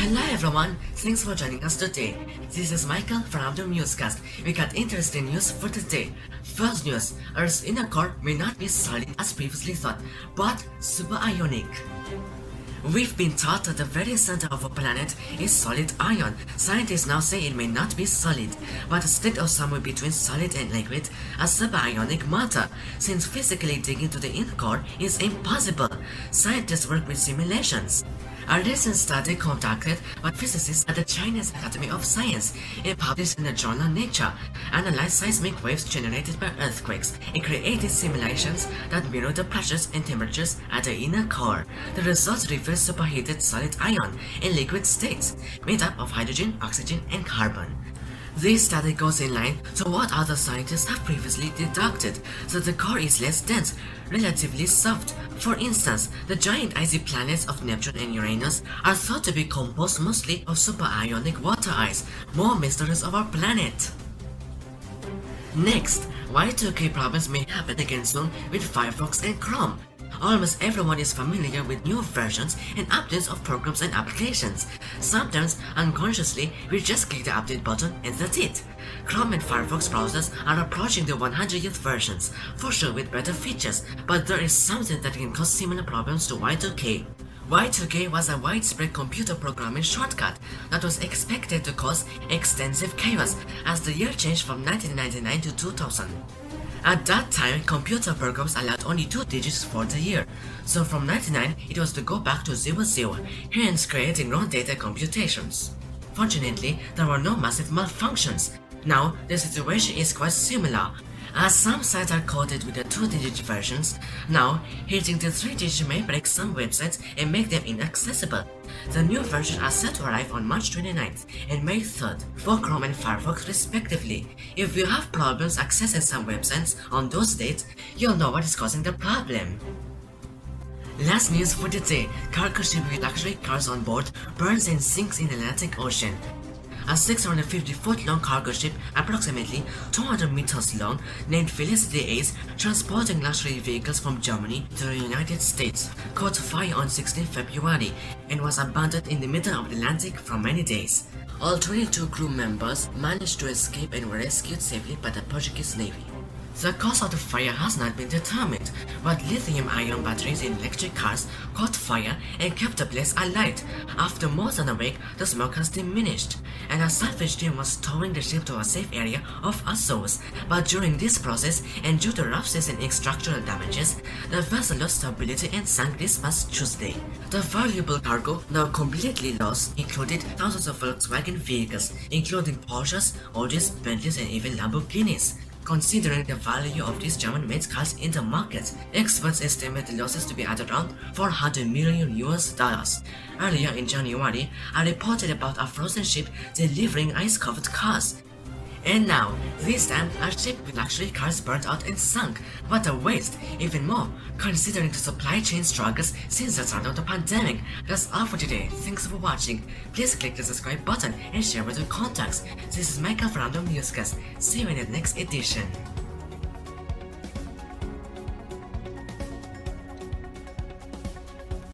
Hello everyone, thanks for joining us today. This is Michael from the newscast. We got interesting news for today. First news, Earth's inner core may not be solid as previously thought, but superionic. We've been taught that the very center of a planet is solid iron. Scientists now say it may not be solid, but a state of somewhere between solid and liquid, a subionic matter, since physically digging to the inner core is impossible. Scientists work with simulations. A recent study conducted by physicists at the Chinese Academy of Science and published in the journal Nature analyzed seismic waves generated by earthquakes and created simulations that mirror the pressures and temperatures at the inner core. The results reveal superheated solid iron in liquid states made up of hydrogen, oxygen, and carbon. This study goes in line to what other scientists have previously deducted, so the core is less dense, relatively soft. For instance, the giant icy planets of Neptune and Uranus are thought to be composed mostly of superionic water ice, more mysteries of our planet. Next, Y2K problems may happen again soon with Firefox and Chrome. Almost everyone is familiar with new versions and updates of programs and applications. Sometimes, unconsciously, we just click the update button and that's it. Chrome and Firefox browsers are approaching the 100th versions, for sure with better features, but there is something that can cause similar problems to Y2K. Y2K was a widespread computer programming shortcut that was expected to cause extensive chaos as the year changed from 1999 to 2000. At that time, computer programs allowed only 2 digits for the year, so from 99 it was to go back to 00, hence creating wrong data computations. Fortunately, there were no massive malfunctions. Now, the situation is quite similar, as some sites are coded with the 2-digit versions. Now, hitting the 3-digit may break some websites and make them inaccessible. The new versions are set to arrive on March 29th and May 3rd for Chrome and Firefox respectively. If you have problems accessing some websites on those dates, you'll know what is causing the problem. Last news for the day, cargo ship with luxury cars on board burns and sinks in the Atlantic Ocean. A 650-foot-long cargo ship, approximately 200 meters long, named Felicity Ace, transporting luxury vehicles from Germany to the United States, caught fire on 16 February and was abandoned in the middle of the Atlantic for many days. All 22 crew members managed to escape and were rescued safely by the Portuguese Navy. The cause of the fire has not been determined, but lithium-ion batteries in electric cars caught fire and kept the place alight. After more than a week, the smoke has diminished, and a salvage team was towing the ship to a safe area of Azores. But during this process, and due to rough seas and structural damages, the vessel lost stability and sank this past Tuesday. The valuable cargo, now completely lost, included thousands of Volkswagen vehicles, including Porsches, Audis, Bentleys, and even Lamborghinis. Considering the value of these German-made cars in the market, experts estimate the losses to be at around $400 million. Earlier in January, I reported about a frozen ship delivering ice-covered cars. And now, this time, a ship with luxury cars burned out and sunk. What a waste! Even more, considering the supply chain struggles since the start of the pandemic. That's all for today. Thanks for watching. Please click the subscribe button and share with your contacts. This is Michael from the newscast. See you in the next edition.